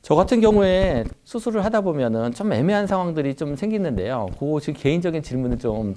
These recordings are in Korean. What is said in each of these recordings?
저 같은 경우에 수술을 하다 보면은 좀 애매한 상황들이 좀 생기는데요. 그 지금 개인적인 질문을 좀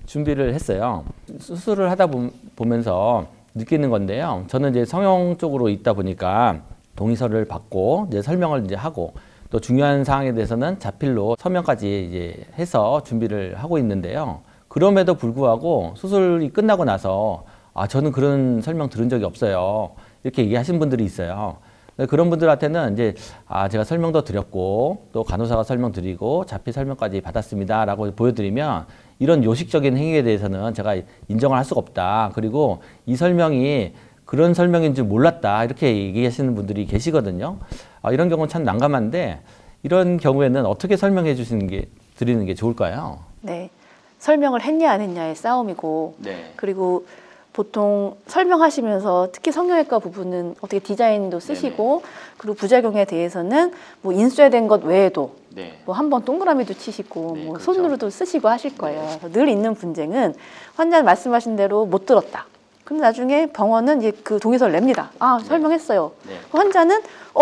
준비를 했어요. 수술을 하다 보면서 느끼는 건데요. 저는 이제 성형 쪽으로 있다 보니까 동의서를 받고 이제 설명을 이제 하고 또 중요한 사항에 대해서는 자필로 서명까지 이제 해서 준비를 하고 있는데요. 그럼에도 불구하고 수술이 끝나고 나서 저는 그런 설명 들은 적이 없어요. 이렇게 얘기하신 분들이 있어요. 그런 분들한테는 이제 제가 설명도 드렸고 또 간호사가 설명드리고 자필 설명까지 받았습니다라고 보여드리면 이런 요식적인 행위에 대해서는 제가 인정을 할 수가 없다. 그리고 이 설명이 그런 설명인 줄 몰랐다. 이렇게 얘기하시는 분들이 계시거든요. 이런 경우는 참 난감한데 이런 경우에는 어떻게 설명해 드리는 게 좋을까요? 네, 설명을 했냐 안 했냐의 싸움이고 네. 그리고 보통 설명하시면서 특히 성형외과 부분은 어떻게 디자인도 쓰시고 그리고 부작용에 대해서는 뭐 인쇄된 것 외에도 뭐 한번 동그라미도 치시고 뭐 그렇죠. 손으로도 쓰시고 하실 거예요. 그래서 늘 있는 분쟁은 환자는 말씀하신 대로 못 들었다. 그럼 나중에 병원은 이제 그 동의서를 냅니다. 설명했어요. 환자는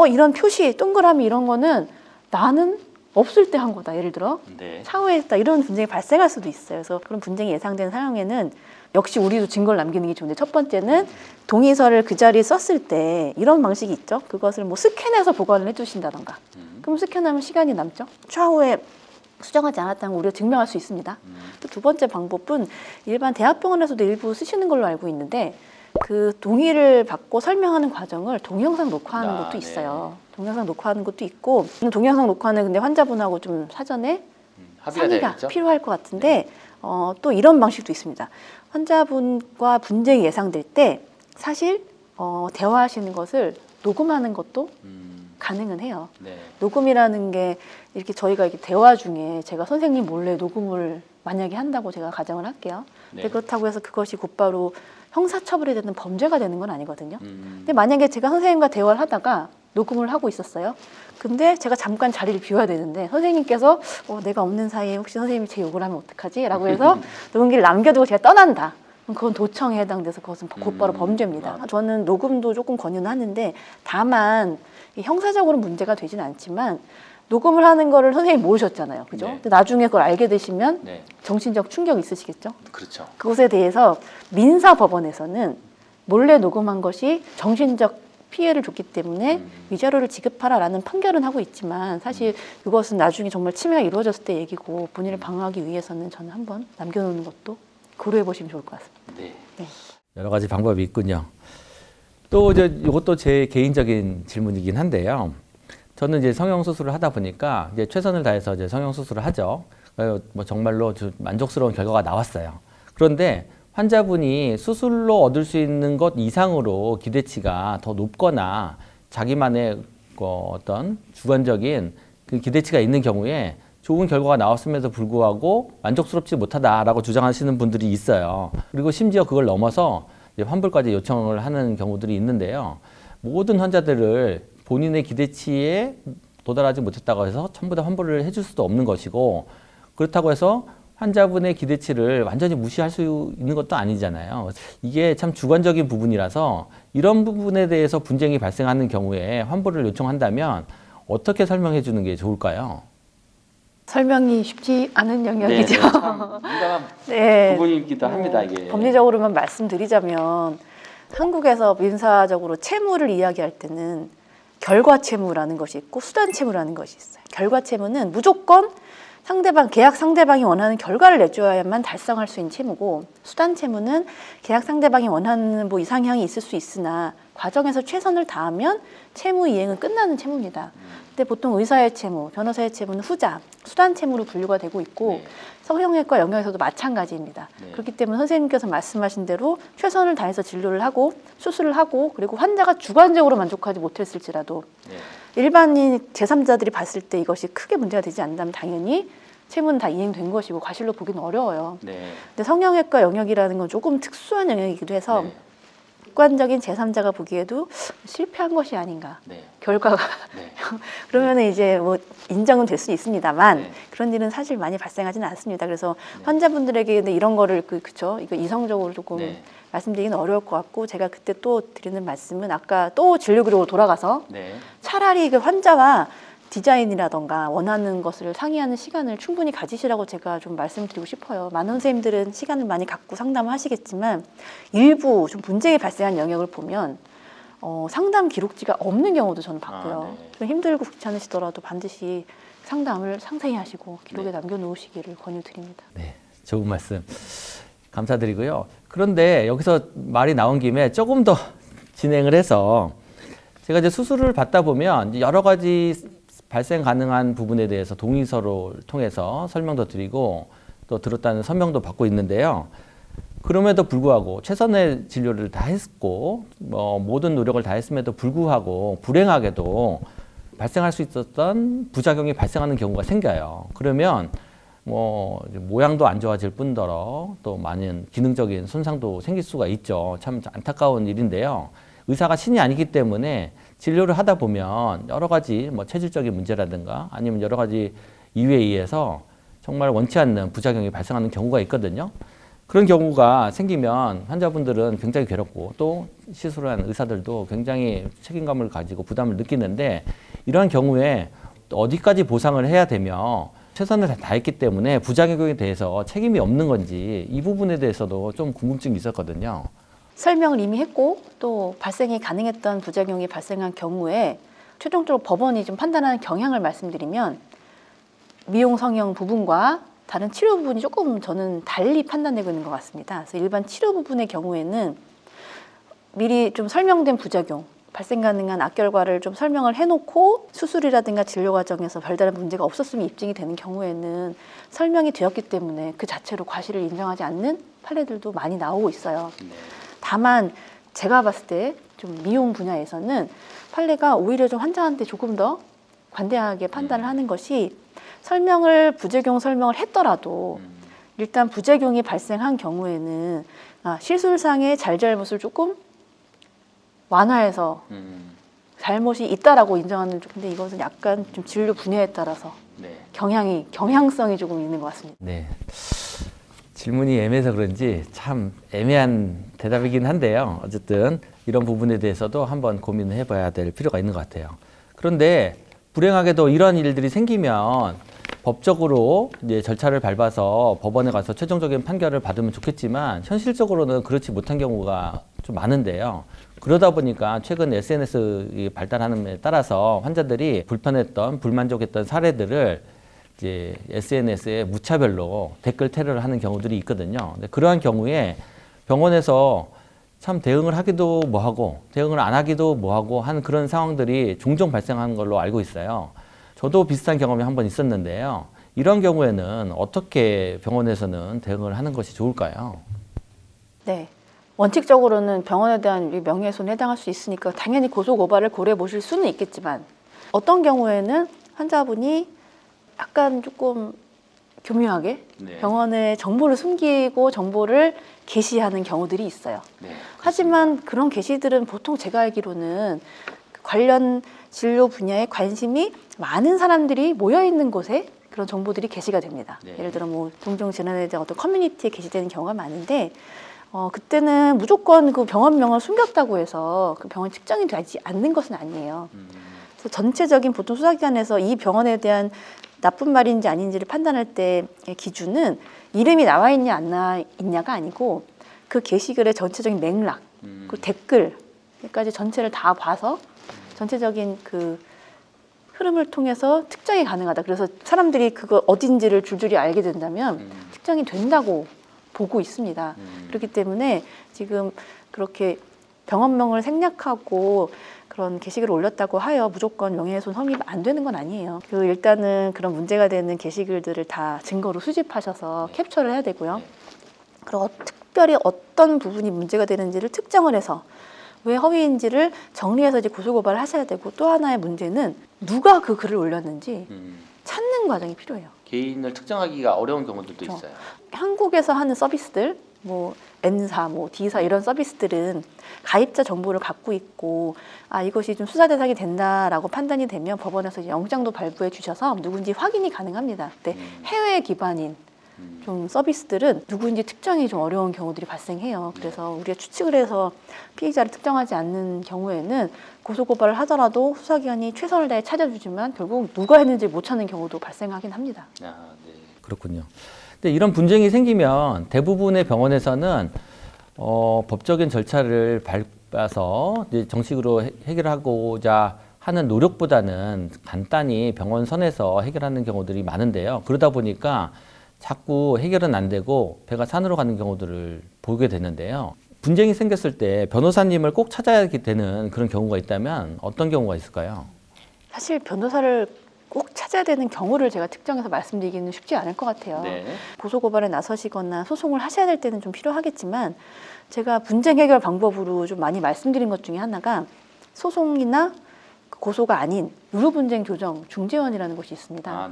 이런 표시, 동그라미 이런 거는 나는 없을 때 한 거다. 예를 들어 차후에 했다. 이런 분쟁이 발생할 수도 있어요. 그래서 그런 분쟁이 예상되는 상황에는 역시 우리도 증거를 남기는 게 좋은데 첫 번째는 동의서를 그 자리에 썼을 때 이런 방식이 있죠. 그것을 뭐 스캔해서 보관을 해주신다던가. 그럼 스캔하면 시간이 남죠. 차후에 수정하지 않았다는 걸 우리가 증명할 수 있습니다. 또 두 번째 방법은 일반 대학병원에서도 일부 쓰시는 걸로 알고 있는데 그 동의를 받고 설명하는 과정을 동영상 녹화하는 것도 있어요. 동영상 녹화하는 것도 있고 동영상 녹화는 근데 환자분하고 좀 사전에 상의가 필요할 것 같은데 또 이런 방식도 있습니다. 환자분과 분쟁이 예상될 때 사실 대화하시는 것을 녹음하는 것도 가능은 해요. 녹음이라는 게 이렇게 저희가 이렇게 대화 중에 제가 선생님 몰래 녹음을 만약에 한다고 제가 가정을 할게요. 근데 그렇다고 해서 그것이 곧바로 형사처벌이 되는 범죄가 되는 건 아니거든요. 근데 만약에 제가 선생님과 대화를 하다가 녹음을 하고 있었어요. 근데 제가 잠깐 자리를 비워야 되는데 선생님께서 내가 없는 사이에 혹시 선생님이 제 욕을 하면 어떡하지? 라고 해서 녹음기를 남겨두고 제가 떠난다. 그럼 그건 도청에 해당돼서 그것은 곧바로 범죄입니다. 저는 녹음도 조금 권유는 하는데 다만 형사적으로 문제가 되진 않지만 녹음을 하는 거를 선생님이 모르셨잖아요. 그죠? 근데 나중에 그걸 알게 되시면 정신적 충격이 있으시겠죠? 그렇죠. 그것에 대해서 민사법원에서는 몰래 녹음한 것이 정신적 피해를 줬기 때문에 위자료를 지급하라라는 판결은 하고 있지만 사실 그것은 나중에 정말 침해가 이루어졌을 때 얘기고 본인을 방어하기 위해서는 저는 한번 남겨놓는 것도 고려해 보시면 좋을 것 같습니다. 여러 가지 방법이 있군요. 또 이것도 제 개인적인 질문이긴 한데요. 저는 이제 성형 수술을 하다 보니까 이제 최선을 다해서 이제 성형 수술을 하죠. 뭐 정말로 만족스러운 결과가 나왔어요. 그런데 환자분이 수술로 얻을 수 있는 것 이상으로 기대치가 더 높거나 자기만의 어떤 주관적인 그 기대치가 있는 경우에 좋은 결과가 나왔음에도 불구하고 만족스럽지 못하다라고 주장하시는 분들이 있어요. 그리고 심지어 그걸 넘어서 이제 환불까지 요청을 하는 경우들이 있는데요. 모든 환자들을 본인의 기대치에 도달하지 못했다고 해서 전부 다 환불을 해줄 수도 없는 것이고 그렇다고 해서 환자분의 기대치를 완전히 무시할 수 있는 것도 아니잖아요. 이게 참 주관적인 부분이라서 이런 부분에 대해서 분쟁이 발생하는 경우에 환불을 요청한다면 어떻게 설명해 주는 게 좋을까요? 설명이 쉽지 않은 영역이죠. 참 민감한 부분이기도 합니다. 이게. 법리적으로만 말씀드리자면 한국에서 민사적으로 채무를 이야기할 때는 결과채무라는 것이 있고 수단채무라는 것이 있어요. 결과채무는 무조건 계약 상대방이 원하는 결과를 내줘야만 달성할 수 있는 채무고 수단채무는 계약 상대방이 원하는 뭐 이상향이 있을 수 있으나 과정에서 최선을 다하면 채무 이행은 끝나는 채무입니다. 근데 보통 의사의 채무, 변호사의 채무는 후자, 수단채무로 분류가 되고 있고 성형외과 영역에서도 마찬가지입니다. 그렇기 때문에 선생님께서 말씀하신 대로 최선을 다해서 진료를 하고 수술을 하고 그리고 환자가 주관적으로 만족하지 못했을지라도 일반인 제3자들이 봤을 때 이것이 크게 문제가 되지 않는다면 당연히 채무는 다 이행된 것이고 과실로 보기는 어려워요. 근데 성형외과 영역이라는 건 조금 특수한 영역이기도 해서 객관적인 제3자가 보기에도 실패한 것이 아닌가. 네. 결과가 네. 그러면은 이제 뭐 인정은 될 수 있습니다만 네. 그런 일은 사실 많이 발생하지는 않습니다. 그래서 네. 환자분들에게 근데 이런 거를 그쵸 이거 이성적으로 조금 네. 말씀드리기는 어려울 것 같고 제가 그때 또 드리는 말씀은 아까 또 진료 기록으로 돌아가서 네. 차라리 그 환자와 디자인이라던가 원하는 것을 상의하는 시간을 충분히 가지시라고 제가 좀 말씀드리고 싶어요. 많은 선생님들은 시간을 많이 갖고 상담을 하시겠지만 일부 좀 문제가 발생한 영역을 보면 상담 기록지가 없는 경우도 저는 봤고요. 네. 좀 힘들고 귀찮으시더라도 반드시 상담을 상세히 하시고 기록에 네. 남겨놓으시기를 권유드립니다. 네, 좋은 말씀 감사드리고요. 그런데 여기서 말이 나온 김에 조금 더 진행을 해서 제가 이제 수술을 받다 보면 이제 여러 가지 발생 가능한 부분에 대해서 동의서를 통해서 설명도 드리고 또 들었다는 설명도 받고 있는데요. 그럼에도 불구하고 최선의 진료를 다 했고 모든 노력을 다 했음에도 불구하고 불행하게도 발생할 수 있었던 부작용이 발생하는 경우가 생겨요. 그러면 모양도 안 좋아질 뿐더러 또 많은 기능적인 손상도 생길 수가 있죠. 참 안타까운 일인데요. 의사가 신이 아니기 때문에 진료를 하다 보면 여러 가지 체질적인 문제라든가 아니면 여러 가지 이유에 의해서 정말 원치 않는 부작용이 발생하는 경우가 있거든요. 그런 경우가 생기면 환자분들은 굉장히 괴롭고 또 시술한 의사들도 굉장히 책임감을 가지고 부담을 느끼는데 이러한 경우에 어디까지 보상을 해야 되며 최선을 다했기 때문에 부작용에 대해서 책임이 없는 건지 이 부분에 대해서도 좀 궁금증이 있었거든요. 설명을 이미 했고 또 발생이 가능했던 부작용이 발생한 경우에 최종적으로 법원이 좀 판단하는 경향을 말씀드리면 미용 성형 부분과 다른 치료 부분이 조금 저는 달리 판단되고 있는 것 같습니다. 그래서 일반 치료 부분의 경우에는 미리 좀 설명된 부작용, 발생 가능한 악결과를 좀 설명을 해놓고 수술이라든가 진료 과정에서 별다른 문제가 없었음이 입증이 되는 경우에는 설명이 되었기 때문에 그 자체로 과실을 인정하지 않는 판례들도 많이 나오고 있어요. 네. 다만 제가 봤을 때 좀 미용 분야에서는 판례가 오히려 좀 환자한테 조금 더 관대하게 판단을 하는 것이 부작용 설명을 했더라도 일단 부작용이 발생한 경우에는 시술상의 잘잘못을 조금 완화해서 잘못이 있다라고 인정하는 쪽인데 이것은 약간 좀 진료 분야에 따라서 네. 경향성이 조금 있는 것 같습니다. 네. 질문이 애매해서 그런지 참 애매한 대답이긴 한데요. 어쨌든 이런 부분에 대해서도 한번 고민을 해봐야 될 필요가 있는 것 같아요. 그런데 불행하게도 이런 일들이 생기면 법적으로 이제 절차를 밟아서 법원에 가서 최종적인 판결을 받으면 좋겠지만 현실적으로는 그렇지 못한 경우가 좀 많은데요. 그러다 보니까 최근 SNS 발달하는 데 따라서 환자들이 불편했던 불만족했던 사례들을 이제 SNS에 무차별로 댓글 테러를 하는 경우들이 있거든요. 근데 그러한 경우에 병원에서 참 대응을 하기도 뭐하고 대응을 안 하기도 뭐하고 하는 그런 상황들이 종종 발생하는 걸로 알고 있어요. 저도 비슷한 경험이 한 번 있었는데요. 이런 경우에는 어떻게 병원에서는 대응을 하는 것이 좋을까요? 네. 원칙적으로는 병원에 대한 명예훼손에 해당할 수 있으니까 당연히 고소고발을 고려해 보실 수는 있겠지만 어떤 경우에는 환자분이 약간 조금 교묘하게 네. 병원의 정보를 숨기고 정보를 게시하는 경우들이 있어요. 네, 하지만 그런 게시들은 보통 제가 알기로는 관련 진료 분야에 관심이 많은 사람들이 모여 있는 곳에 그런 정보들이 게시가 됩니다. 네. 예를 들어 동종 질환에 대한 어떤 커뮤니티에 게시되는 경우가 많은데 그때는 무조건 그 병원명을 숨겼다고 해서 그 병원 측정이 되지 않는 것은 아니에요. 그래서 전체적인 보통 수사기관에서 이 병원에 대한 나쁜 말인지 아닌지를 판단할 때의 기준은 이름이 나와 있냐 안 나와 있냐가 아니고 그 게시글의 전체적인 맥락, 그 댓글까지 전체를 다 봐서 전체적인 그 흐름을 통해서 특정이 가능하다. 그래서 사람들이 그거 어딘지를 줄줄이 알게 된다면 특정이 된다고 보고 있습니다. 그렇기 때문에 지금 그렇게 병원명을 생략하고 그런 게시글을 올렸다고 하여 무조건 명예훼손 성립 안 되는 건 아니에요. 일단은 그런 문제가 되는 게시글들을 다 증거로 수집하셔서 캡처를 해야 되고요. 그리고 특별히 어떤 부분이 문제가 되는지를 특정을 해서 왜 허위인지를 정리해서 이제 고소고발을 하셔야 되고 또 하나의 문제는 누가 그 글을 올렸는지 찾는 과정이 필요해요. 개인을 특정하기가 어려운 경우들도 그렇죠. 있어요. 한국에서 하는 서비스들 N사, 뭐 D사 이런 서비스들은 가입자 정보를 갖고 있고 이것이 좀 수사 대상이 된다라고 판단이 되면 법원에서 이제 영장도 발부해 주셔서 누군지 확인이 가능합니다. 근데 해외 기반인 좀 서비스들은 누구인지 특정이 좀 어려운 경우들이 발생해요. 그래서 우리가 추측을 해서 피의자를 특정하지 않는 경우에는 고소고발을 하더라도 수사기관이 최선을 다해 찾아주지만 결국 누가 했는지 못 찾는 경우도 발생하긴 합니다. 네. 그렇군요. 근데 이런 분쟁이 생기면 대부분의 병원에서는 법적인 절차를 밟아서 이제 정식으로 해결하고자 하는 노력보다는 간단히 병원 선에서 해결하는 경우들이 많은데요. 그러다 보니까 자꾸 해결은 안 되고 배가 산으로 가는 경우들을 보게 되는데요. 분쟁이 생겼을 때 변호사님을 꼭 찾아야 되는 그런 경우가 있다면 어떤 경우가 있을까요? 사실 변호사를 꼭 찾아야 되는 경우를 제가 특정해서 말씀드리기는 쉽지 않을 것 같아요. 고소고발에 나서시거나 소송을 하셔야 될 때는 좀 필요하겠지만 제가 분쟁 해결 방법으로 좀 많이 말씀드린 것 중에 하나가 소송이나 고소가 아닌 의료분쟁 조정 중재원이라는 것이 있습니다.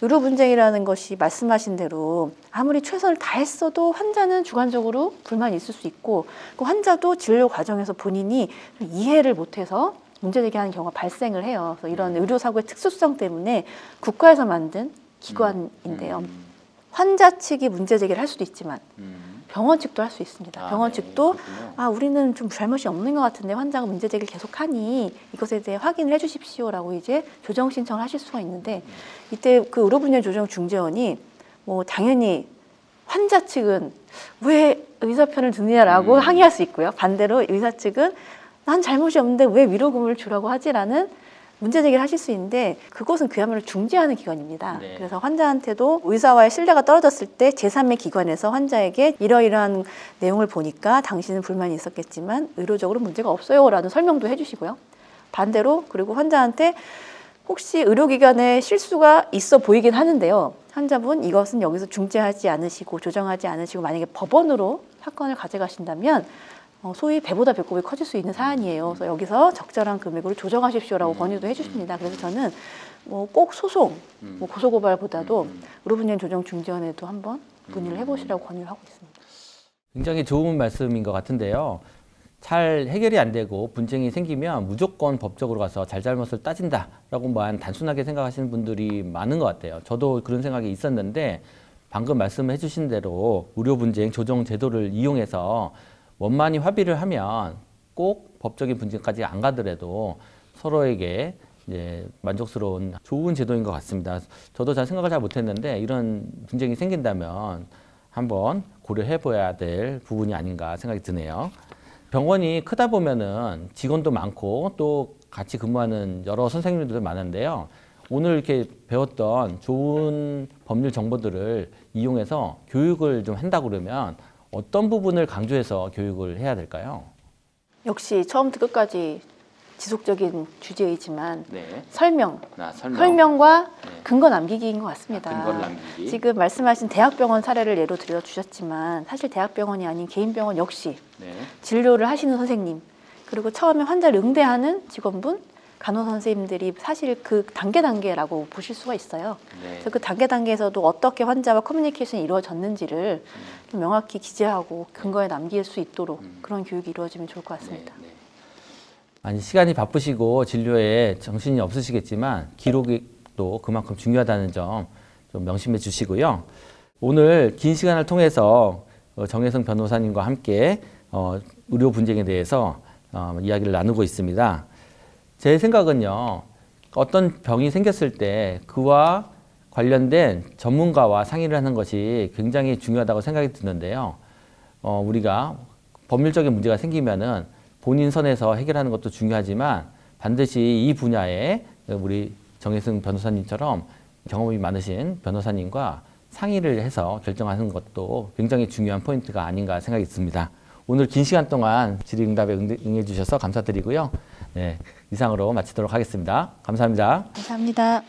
의료분쟁이라는 것이 말씀하신 대로 아무리 최선을 다했어도 환자는 주관적으로 불만이 있을 수 있고 그 환자도 진료 과정에서 본인이 이해를 못해서 문제 제기하는 경우가 발생을 해요. 그래서 이런 의료사고의 특수성 때문에 국가에서 만든 기관인데요. 환자 측이 문제 제기를 할 수도 있지만 병원 측도 할 수 있습니다. 병원 측도 우리는 좀 잘못이 없는 것 같은데 환자가 문제 제기를 계속하니 이것에 대해 확인을 해주십시오라고 이제 조정 신청을 하실 수가 있는데 이때 그 의료분야 조정 중재원이 뭐 당연히 환자 측은 왜 의사 편을 드느냐라고 항의할 수 있고요. 반대로 의사 측은 난 잘못이 없는데 왜 위로금을 주라고 하지라는 문제 제기를 하실 수 있는데 그것은 그야말로 중재하는 기관입니다. 그래서 환자한테도 의사와의 신뢰가 떨어졌을 때 제3의 기관에서 환자에게 이러이러한 내용을 보니까 당신은 불만이 있었겠지만 의료적으로 문제가 없어요 라는 설명도 해주시고요. 반대로 그리고 환자한테 혹시 의료기관에 실수가 있어 보이긴 하는데요. 환자분 이것은 여기서 중재하지 않으시고 조정하지 않으시고 만약에 법원으로 사건을 가져가신다면 소위 배보다 배꼽이 커질 수 있는 사안이에요. 그래서 여기서 적절한 금액으로 조정하십시오라고 권유도 해주십니다. 그래서 저는 꼭 소송, 고소고발보다도 의료분쟁 조정 중재원에도 한번 문의를 해보시라고 권유를 하고 있습니다. 굉장히 좋은 말씀인 것 같은데요. 잘 해결이 안 되고 분쟁이 생기면 무조건 법적으로 가서 잘잘못을 따진다라고만 단순하게 생각하시는 분들이 많은 것 같아요. 저도 그런 생각이 있었는데 방금 말씀해 주신 대로 의료분쟁 조정 제도를 이용해서 원만히 합의를 하면 꼭 법적인 분쟁까지 안 가더라도 서로에게 이제 만족스러운 좋은 제도인 것 같습니다. 저도 잘 생각을 잘 못했는데 이런 분쟁이 생긴다면 한번 고려해 봐야 될 부분이 아닌가 생각이 드네요. 병원이 크다 보면은 직원도 많고 또 같이 근무하는 여러 선생님들도 많은데요. 오늘 이렇게 배웠던 좋은 법률 정보들을 이용해서 교육을 좀 한다고 그러면 어떤 부분을 강조해서 교육을 해야 될까요? 역시 처음부터 끝까지 지속적인 주제이지만 설명과 근거 남기기인 것 같습니다. 근거를 남기기. 지금 말씀하신 대학병원 사례를 예로 들어주셨지만 사실 대학병원이 아닌 개인병원 역시 진료를 하시는 선생님 그리고 처음에 환자를 응대하는 직원분 간호사 선생님들이 사실 그 단계라고 보실 수가 있어요. 그래서 그 단계에서도 어떻게 환자와 커뮤니케이션이 이루어졌는지를 좀 명확히 기재하고 근거에 남길 수 있도록 그런 교육이 이루어지면 좋을 것 같습니다. 아니 시간이 바쁘시고 진료에 정신이 없으시겠지만 기록도 그만큼 중요하다는 점 좀 명심해 주시고요. 오늘 긴 시간을 통해서 정혜성 변호사님과 함께 의료 분쟁에 대해서 이야기를 나누고 있습니다. 제 생각은요, 어떤 병이 생겼을 때 그와 관련된 전문가와 상의를 하는 것이 굉장히 중요하다고 생각이 드는데요. 우리가 법률적인 문제가 생기면은 본인 선에서 해결하는 것도 중요하지만 반드시 이 분야에 우리 정혜승 변호사님처럼 경험이 많으신 변호사님과 상의를 해서 결정하는 것도 굉장히 중요한 포인트가 아닌가 생각이 듭니다. 오늘 긴 시간 동안 질의응답에 응해 주셔서 감사드리고요. 네, 이상으로 마치도록 하겠습니다. 감사합니다. 감사합니다.